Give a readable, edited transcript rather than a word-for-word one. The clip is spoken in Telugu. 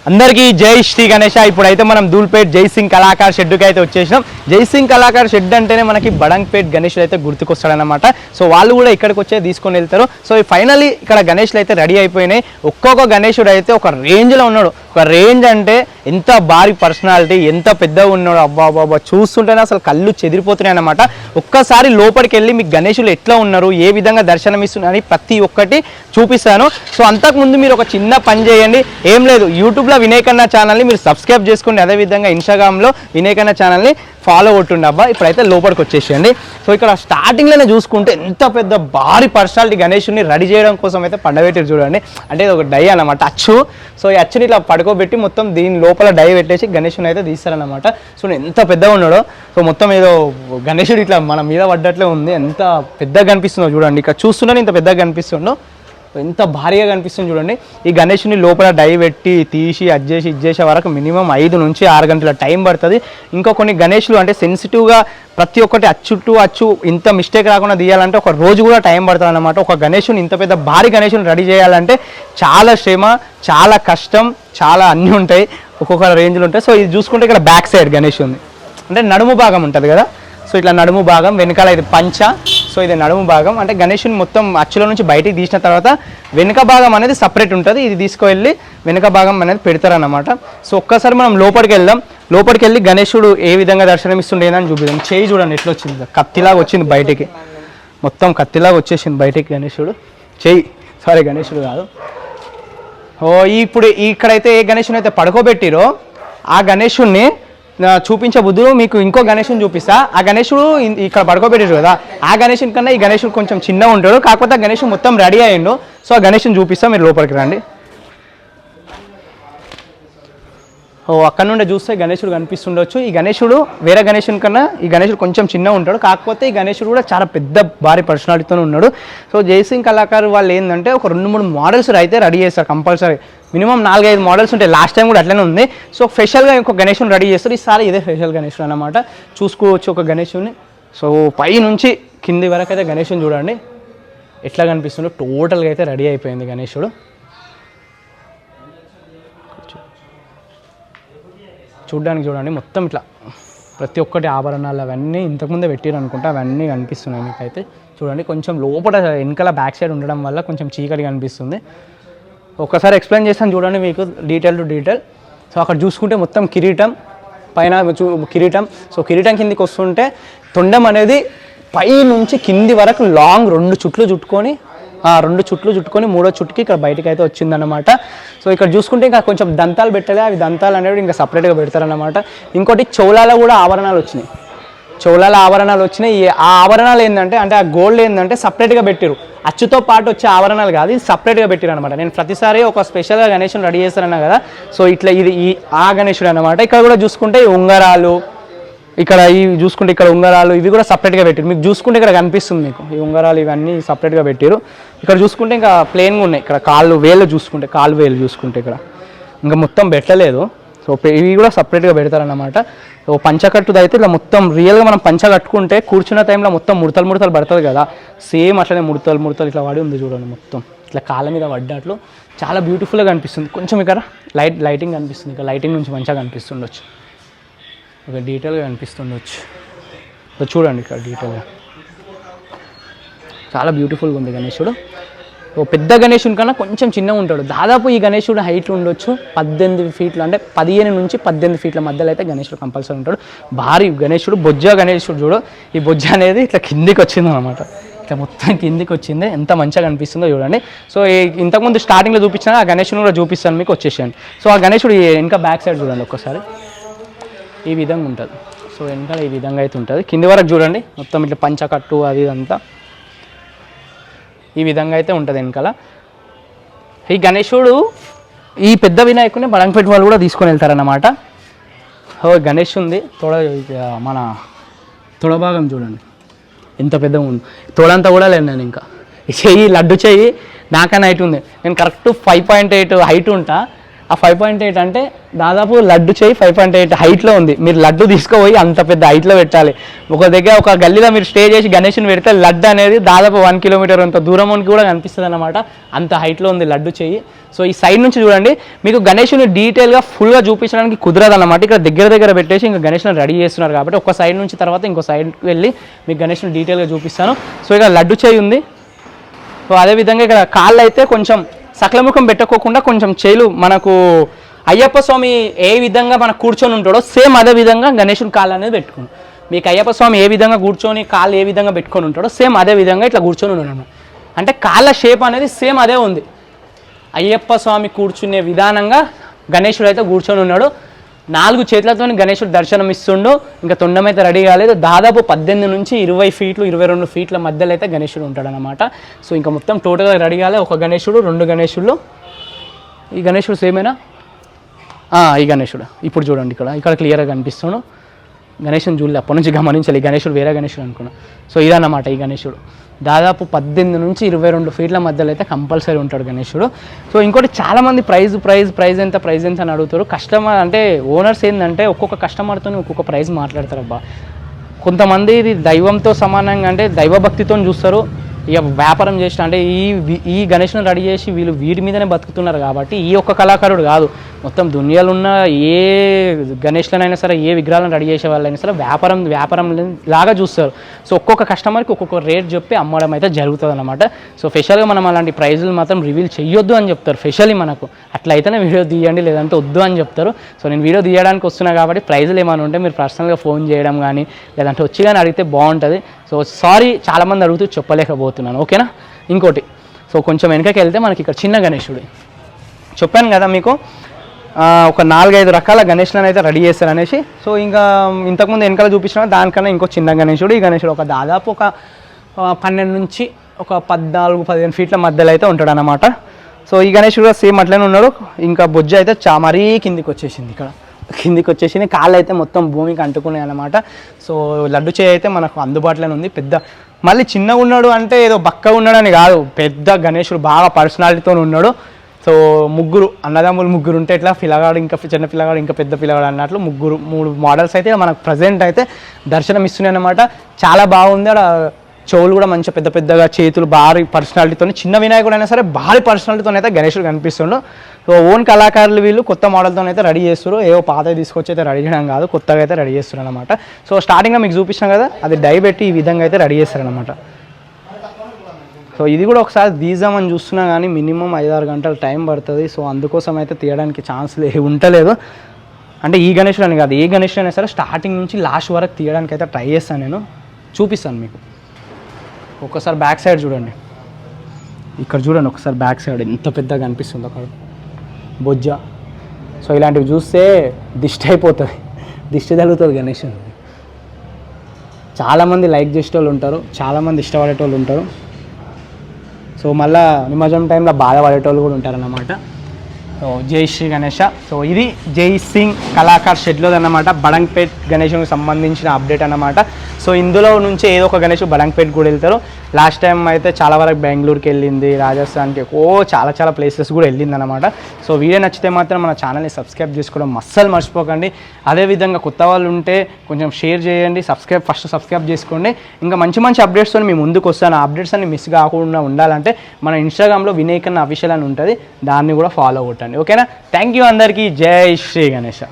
అందరికీ జై శ్రీ గణేష. ఇప్పుడైతే మనం ధూల్పేట్ జై సింగ్ కళాకార్ షెడ్కి అయితే వచ్చేసినాం. జై సింగ్ కళాకార్ షెడ్ అంటేనే మనకి బడంగ్పేట్ గణేషులు అయితే గుర్తుకొస్తాడనమాట. సో వాళ్ళు కూడా ఇక్కడికి వచ్చే తీసుకొని వెళ్తారు. సో ఫైనల్లీ ఇక్కడ గణేషులు అయితే రెడీ అయిపోయినాయి. ఒక్కొక్క గణేశుడు అయితే ఒక రేంజ్లో ఉన్నాడు. ఒక రేంజ్ అంటే ఎంత భారీ పర్సనాలిటీ, ఎంత పెద్దగా ఉన్నాడు, అబ్బా బాబా చూస్తుంటేనే అసలు కళ్ళు చెదిరిపోతున్నాయి అనమాట. ఒక్కసారి లోపలికి వెళ్ళి మీకు గణేశులు ఎట్లా ఉన్నారు, ఏ విధంగా దర్శనం ఇస్తున్నారని ప్రతి ఒక్కటి చూపిస్తాను. సో అంతకుముందు మీరు ఒక చిన్న పని చేయండి, ఏం లేదు, యూట్యూబ్లో వినయకన్న ఛానల్ని మీరు సబ్స్క్రైబ్ చేసుకోండి, అదేవిధంగా ఇన్స్టాగ్రామ్లో వినయకన్న ఛానల్ని ఫాలో కొట్టుండి. అబ్బా ఇప్పుడైతే లోపలికి వచ్చేసేయండి. సో ఇక్కడ స్టార్టింగ్లోనే చూసుకుంటే ఎంత పెద్ద భారీ పర్సనాలిటీ గణేషుని రెడీ చేయడం కోసం అయితే పండబెట్టారు చూడండి. అంటే ఇది ఒక డై అనమాట, అచ్చు. సో ఈ అచ్చుని ఇట్లా పడుకోబెట్టి మొత్తం దీని లోపల డై పెట్టేసి గణేషుని అయితే తీస్తారనమాట. సో ఎంత పెద్దగా ఉన్నాడో. సో మొత్తం ఏదో గణేషుడు ఇట్లా మన మీద పడ్డట్లే ఉంది. ఎంత పెద్దగా కనిపిస్తుందో చూడండి. ఇక్కడ చూస్తున్నాను ఇంత పెద్దగా కనిపిస్తుండో, ఎంత భారీగా కనిపిస్తుంది చూడండి. ఈ గణేషుని లోపల డై పెట్టి తీసి ఇచ్చేసే వరకు మినిమం 5 నుంచి 6 గంటల టైం పడుతుంది. ఇంకా కొన్ని గణేషులు అంటే సెన్సిటివ్గా ప్రతి ఒక్కటి అచ్చు ఇంత మిస్టేక్ రాకుండా తీయాలంటే ఒక రోజు కూడా టైం పడుతుంది అనమాట. ఒక గణేషుని ఇంత పెద్ద భారీ గణేషుని రెడీ చేయాలంటే చాలా శ్రమ, చాలా కష్టం, చాలా అన్నీ ఉంటాయి, ఒక్కొక్క రేంజ్లు ఉంటాయి. సో ఇది చూసుకుంటే ఇక్కడ బ్యాక్ సైడ్ గణేష్ ఉంది, అంటే నడుము భాగం ఉంటుంది కదా. సో ఇట్లా నడుము భాగం, వెనకాల ఇది పంచ. సో ఇది నడుము భాగం, అంటే గణేషుని మొత్తం అచ్చుల నుంచి బయటికి తీసిన తర్వాత వెనుక భాగం అనేది సపరేట్ ఉంటుంది. ఇది తీసుకువెళ్ళి వెనుక భాగం అనేది పెడతారన్నమాట. సో ఒక్కసారి మనం లోపలికి వెళ్దాం. లోపలికి వెళ్ళి గణేషుడు ఏ విధంగా దర్శనం ఇస్తుండేనని చూపిద్దాం. చేయి చూడండి ఎట్లా వచ్చింది, కత్తిలాగా వచ్చింది బయటికి, మొత్తం కత్తిలాగా వచ్చేసింది బయటికి గణేషుడు. చేయి సారీ గణేషుడు కాదు. ఇప్పుడు ఇక్కడైతే ఏ గణేషుని అయితే పడుకోబెట్టిరో ఆ గణేషుడిని చూపించే బుద్ధులు మీకు ఇంకో గణేషుని చూపిస్తా. ఆ గణేషుడు ఇక్కడ పడుకోబెట్టారు కదా, ఆ గణేషుని కన్నా ఈ గణేషుడు కొంచెం చిన్నగా ఉంటాడు. కాకపోతే ఆ గణేషుడు మొత్తం రెడీ అయ్యిండు. సో ఆ గణేషుని చూపిస్తా, మీరు లోపలికి రండి. అక్కడ నుండి చూస్తే గణేషుడు కనిపిస్తుండొచ్చు. ఈ గణేషుడు వేరే గణేషుని కన్నా ఈ గణేషుడు కొంచెం చిన్నగా ఉంటాడు. కాకపోతే ఈ గణేషుడు కూడా చాలా పెద్ద భారీ పర్సనాలిటీతో ఉన్నాడు. సో జై సింగ్ కళాకారు వాళ్ళు ఏంటంటే ఒక 2-3 మోడల్స్ అయితే రెడీ చేస్తారు కంపల్సరీ. మినిమం 4-5 మోడల్స్ ఉంటాయి. లాస్ట్ టైం కూడా అట్లనే ఉంది. సో స్పెషల్గా ఇంకొక గణేషుని రెడీ చేస్తారు. ఈసారి ఇదే స్పెషల్ గణేషుడు అనమాట. చూసుకోవచ్చు ఒక గణేషుని. సో పై నుంచి కింది వరకు అయితే గణేషుని చూడండి ఎట్లా కనిపిస్తుందో. టోటల్గా అయితే రెడీ అయిపోయింది గణేషుడు. చూడ్డానికి చూడండి మొత్తం ఇట్లా ప్రతి ఒక్కటి ఆభరణాలు అవన్నీ ఇంతకుముందే పెట్టారు అనుకుంటా, అవన్నీ కనిపిస్తున్నాయి మీకైతే. చూడండి కొంచెం లోపల వెనకాల బ్యాక్ సైడ్ ఉండడం వల్ల కొంచెం చీకటి కనిపిస్తుంది. ఒక్కసారి ఎక్స్ప్లెయిన్ చేస్తాను చూడండి మీకు డీటెయిల్ టు డీటెయిల్. సో అక్కడ చూసుకుంటే మొత్తం కిరీటం పైన కిరీటం. సో కిరీటం కిందికి వస్తుంటే తొండం అనేది పై నుంచి కింది వరకు లాంగ్ 2 చుట్లు చుట్టుకొని 2 చుట్లు చుట్టుకొని 3వ చుట్టుకి ఇక్కడ బయటకు అయితే వచ్చిందన్నమాట. సో ఇక్కడ చూసుకుంటే ఇంకా కొంచెం దంతాలు పెట్టలే, అవి దంతాలు అనేవి ఇంకా సపరేట్గా పెడతారన్నమాట. ఇంకోటి చౌలాల కూడా ఆభరణాలు వచ్చినాయి. ఆ ఆభరణాలు ఏంటంటే ఆ గోల్డ్ ఏంటంటే సపరేట్గా పెట్టారు. అచ్చుతో పాటు వచ్చే ఆభరణాలు కాదు, ఇది సపరేట్గా పెట్టారు అనమాట. నేను ప్రతిసారి ఒక స్పెషల్గా గణేషుని రెడీ చేస్తానన్నా కదా. సో ఇట్లా ఇది ఆ గణేషుడు అనమాట. ఇక్కడ కూడా చూసుకుంటే ఉంగరాలు, ఇక్కడ చూసుకుంటే ఇక్కడ ఉంగరాలు ఇవి కూడా సపరేట్గా పెట్టారు. మీకు చూసుకుంటే ఇక్కడ కనిపిస్తుంది మీకు ఈ ఉంగరాలు ఇవన్నీ సపరేట్గా పెట్టారు. ఇక్కడ చూసుకుంటే ఇంకా ప్లెయిన్గా ఉన్నాయి. ఇక్కడ కాళ్ళు వేలు చూసుకుంటే ఇక్కడ ఇంకా మొత్తం పెట్టలేదు. సో ఇవి కూడా సపరేట్గా పెడతారన్నమాట. సో పంచకట్టుది అయితే ఇలా మొత్తం రియల్గా మనం పంచ కట్టుకుంటే కూర్చున్న టైంలో మొత్తం ముడతలు పడుతుంది కదా, సేమ్ అట్లనే ముడతలు ఇట్లా పడి ఉంది చూడండి. మొత్తం ఇట్లా కాళ్ళ మీద పడ్డట్లు చాలా బ్యూటిఫుల్గా కనిపిస్తుంది. కొంచెం ఇక్కడ లైటింగ్ కనిపిస్తుంది. ఇక్కడ లైటింగ్ నుంచి మంచిగా కనిపిస్తుండొచ్చు, ఒక డీటెయిల్గా కనిపిస్తుండొచ్చు. చూడండి ఇక్కడ డీటెయిల్గా చాలా బ్యూటిఫుల్గా ఉంది గణేశుడు. ఓ పెద్ద గణేశుని కన్నా కొంచెం చిన్నగా ఉంటాడు. దాదాపు ఈ గణేశుడు హైట్ ఉండొచ్చు 18 ఫీట్లు, అంటే 15 నుంచి 18 ఫీట్ల మధ్యలో అయితే గణేశుడు కంపల్సరీ ఉంటాడు. భారీ గణేశుడు, బొజ్జ గణేశుడు చూడు. ఈ బొజ్జ అనేది ఇట్లా కిందికి వచ్చింది అనమాట. ఇట్లా మొత్తం కిందికి వచ్చింది, ఎంత మంచిగా కనిపిస్తుందో చూడండి. సో ఇంతకుముందు స్టార్టింగ్లో చూపించిన ఆ గణేశుని కూడా చూపిస్తాను మీకు, వచ్చేసేయండి. సో ఆ గణేశుడు ఇంకా బ్యాక్ సైడ్ చూడండి ఒక్కసారి, ఈ విధంగా ఉంటుంది. సో వెనకాల ఈ విధంగా అయితే ఉంటుంది. కింది వరకు చూడండి మొత్తం ఇట్లా పంచకట్టు అది ఇదంతా ఈ విధంగా అయితే ఉంటుంది వెనకాల. ఈ గణేశుడు ఈ పెద్ద వినాయకుడిని బడంగ్పేట వాళ్ళు కూడా తీసుకొని వెళ్తారన్నమాట. గణేష్ ఉంది మన తొడభాగం చూడండి ఎంత పెద్దగా ఉంది. తోడంతా కూడా లేదు నేను ఇంకా. చెయ్యి లడ్డు చెయ్యి నాకన్నా హైట్ ఉంది. నేను కరెక్ట్ 5.8 హైట్ ఉంటా. ఆ 5.8 అంటే దాదాపు లడ్డు చేయి 5.8 హైట్లో ఉంది. మీరు లడ్డు తీసుకుపోయి అంత పెద్ద హైట్లో పెట్టాలి. ఒక దగ్గర ఒక గల్లీలో మీరు స్టే చేసి గణేష్ని పెడితే లడ్డు అనేది దాదాపు 1 కిలోమీటర్ అంత దూరం కూడా కనిపిస్తుంది అనమాట. అంత హైట్లో ఉంది లడ్డు చేయి. సో ఈ సైడ్ నుంచి చూడండి, మీకు గణేష్ని డీటెయిల్గా ఫుల్గా చూపించడానికి కుదరదు అనమాట. ఇక్కడ దగ్గర పెట్టేసి ఇంకా గణేష్ని రెడీ చేస్తున్నారు కాబట్టి ఒక సైడ్ నుంచి తర్వాత ఇంకో సైడ్కి వెళ్ళి మీకు గణేష్ని డీటెయిల్గా చూపిస్తాను. సో ఇక్కడ లడ్డు చేయి ఉంది. సో అదేవిధంగా ఇక్కడ కాళ్ళు అయితే కొంచెం సకలముఖం పెట్టుకోకుండా కొంచెం చేలు మనకు అయ్యప్ప స్వామి ఏ విధంగా మనకు కూర్చొని ఉంటాడో సేమ్ అదే విధంగా గణేశుని కాళ్ళు అనేది పెట్టుకున్నాం. మీకు అయ్యప్ప స్వామి ఏ విధంగా కూర్చొని కాళ్ళు ఏ విధంగా పెట్టుకొని ఉంటాడో సేమ్ అదే విధంగా ఇట్లా కూర్చొని ఉన్నాడు. అంటే కాళ్ళ షేప్ అనేది సేమ్ అదే ఉంది. అయ్యప్ప స్వామి కూర్చునే విధానంగా గణేశుడు అయితే కూర్చొని ఉన్నాడు. 4 చేతులతో గణేశుడు దర్శనం ఇస్తుండు. ఇంకా తొండం అయితే రెడీ కాలేదు. దాదాపు 18 నుంచి 20 ఫీట్లు 22 ఫీట్ల మధ్యలో అయితే గణేశుడు ఉంటాడనమాట. సో ఇంకా మొత్తం టోటల్గా రెడీ కాలే. ఒక గణేశుడు 2 గణేశుళ్ళు. ఈ గణేశుడు సేమేనా? ఈ గణేశుడు ఇప్పుడు చూడండి ఇక్కడ క్లియర్గా కనిపిస్తున్నాడు. గణేశుని చూడలే, అప్పటి నుంచి గమనించాలి. ఈ గణేశుడు వేరే గణేశుడు అనుకున్నాను. సో ఇదన్నమాట ఈ గణేశుడు. దాదాపు 18 నుంచి 22 ఫీట్ల మధ్యలో అయితే కంపల్సరీ ఉంటాడు గణేశుడు. సో ఇంకోటి చాలామంది ప్రైజ్ ఎంత అని అడుగుతారు. కస్టమర్ అంటే ఓనర్స్ ఏంటంటే ఒక్కొక్క కస్టమర్తో ఒక్కొక్క ప్రైజ్ మాట్లాడతారు. అబ్బా కొంతమంది ఇది దైవంతో సమానంగా అంటే దైవభక్తితో చూస్తారు. ఇక వ్యాపారం చేసిన అంటే ఈ గణేష్ను రెడీ చేసి వీళ్ళు వీటి మీదనే బతుకుతున్నారు కాబట్టి ఈ ఒక్క కళాకారుడు కాదు, మొత్తం దునియాలో ఉన్న ఏ గణేష్లనైనా సరే ఏ విగ్రహాలను రెడీ చేసే వాళ్ళైనా సరే వ్యాపారం లాగా చూస్తారు. సో ఒక్కొక్క కస్టమర్కి ఒక్కొక్క రేట్ చెప్పి అమ్మడం అయితే జరుగుతుంది అనమాట. సో స్పెషల్గా మనం అలాంటి ప్రైజులు మాత్రం రివీల్ చేయొద్దు అని చెప్తారు. స్పెషల్లీ మనకు అట్లా అయితేనే వీడియో తీయండి, లేదంటే వద్దు అని చెప్తారు. సో నేను వీడియో తీయడానికి వస్తున్నా కాబట్టి ప్రైజులు ఏమైనా ఉంటే మీరు పర్సనల్గా ఫోన్ చేయడం కానీ లేదంటే వచ్చి కానీ అడిగితే బాగుంటుంది. సో సారీ చాలామంది అడుగుతూ చెప్పలేకపోతున్నాను, ఓకేనా. ఇంకోటి సో కొంచెం వెనకకి వెళ్తే మనకి ఇక్కడ చిన్న గణేశుడు చెప్పాను కదా మీకు, ఒక 4-5 రకాల గణేష్లను అయితే రెడీ చేస్తారు అనేసి. సో ఇంకా ఇంతకుముందు వెనకాల చూపించిన దానికన్నా ఇంకో చిన్న గణేశుడు. ఈ గణేశుడు ఒక దాదాపు ఒక 12 నుంచి ఒక 14-15 ఫీట్ల మధ్యలో అయితే ఉంటాడు అన్నమాట. సో ఈ గణేశుడు సేమ్ అట్లనే ఉన్నాడు. ఇంకా బొజ్జ అయితే మరీ కిందికి వచ్చేసింది. కిందికి వచ్చేసింది, కాళ్ళు అయితే మొత్తం భూమికి అంటుకున్నాయి అన్నమాట. సో లడ్డు చేయి అయితే మనకు అందుబాటులోనే ఉంది. పెద్ద మళ్ళీ చిన్నగా ఉన్నాడు అంటే ఏదో బక్కగా ఉన్నాడని కాదు, పెద్ద గణేశుడు బాగా పర్సనాలిటీతో ఉన్నాడు. సో అన్నదమ్ములు ముగ్గురు ఉంటే ఇట్లా పిల్లగాడు ఇంకా చిన్న పిల్లగాడు ఇంకా పెద్ద పిల్లగాడు అన్నట్లు 3 మోడల్స్ అయితే మనకు ప్రజెంట్ అయితే దర్శనం ఇస్తున్నాయి అన్నమాట. చాలా బాగుంది. చెవులు కూడా మంచిగా పెద్దగా, చేతులు భారీ పర్సనాలిటీతో, చిన్న వినాయకుడు అయినా సరే భారీ పర్సనాలిటీతో అయితే గణేశుడు కనిపిస్తుండు. సో ఓన్ కళాకారులు వీళ్ళు కొత్త మోడల్తో అయితే రెడీ చేస్తారు. ఏవో పాత తీసుకొచ్చి అయితే రెడీ చేయడం కాదు, కొత్తగా అయితే రెడీ చేస్తారు అనమాట. సో స్టార్టింగ్లో మీకు చూపించాం కదా, అది డై పెట్టి ఈ విధంగా అయితే రెడీ చేస్తారనమాట. సో ఇది కూడా ఒకసారి తీద్దామని చూస్తున్నా కానీ మినిమం 5-6 గంటలు టైం పడుతుంది. సో అందుకోసం అయితే తీయడానికి ఛాన్స్ ఉండలేదు. అంటే ఈ గణేశుడు అని కాదు, ఏ గణేశుడు అయినా సరే స్టార్టింగ్ నుంచి లాస్ట్ వరకు తీయడానికి అయితే ట్రై చేస్తాను. నేను చూపిస్తాను మీకు. ఒక్కసారి బ్యాక్ సైడ్ చూడండి, ఇక్కడ చూడండి ఒకసారి బ్యాక్ సైడ్ ఎంత పెద్దగా కనిపిస్తుంది ఒక బొజ్జ. సో ఇలాంటివి చూస్తే దిష్టి అయిపోతుంది, దిష్టి తగులుతుంది గణేశుడు. చాలామంది లైక్ చేసేటోళ్ళు ఉంటారు, చాలామంది ఇష్టపడేటోళ్ళు ఉంటారు. సో మళ్ళీ నిమజ్జనం టైంలో బాధపడేటోళ్ళు కూడా ఉంటారన్నమాట. సో జై శ్రీ గణేష. సో ఇది జై సింగ్ కళాకార్ షెడ్లోది అన్నమాట, బడంగ్పేట్ గణేశునికి సంబంధించిన అప్డేట్ అన్నమాట. సో ఇందులో నుంచి ఏదో ఒక గణేష్ బడంగ్పేట్ కూడా వెళ్తారు. లాస్ట్ టైం అయితే చాలా వరకు బెంగళూరుకి వెళ్ళింది, రాజస్థాన్కి చాలా ప్లేసెస్ కూడా వెళ్ళింది అనమాట. సో వీడియో నచ్చితే మాత్రం మన ఛానల్ని సబ్స్క్రైబ్ చేసుకోవడం అస్సలు మర్చిపోకండి. అదేవిధంగా కొత్త వాళ్ళు ఉంటే కొంచెం షేర్ చేయండి, ఫస్ట్ సబ్స్క్రైబ్ చేసుకోండి. ఇంకా మంచి అప్డేట్స్తో మీ ముందుకు వస్తాను. ఆ అప్డేట్స్ అన్ని మిస్ కాకుండా ఉండాలంటే మన ఇన్స్టాగ్రామ్లో వినయ్ కన్నా అఫీషియల్ అని ఉంటుంది, దాన్ని కూడా ఫాలో కొట్టండి, ఓకేనా. థ్యాంక్ యూ అందరికీ. జై శ్రీ గణేష.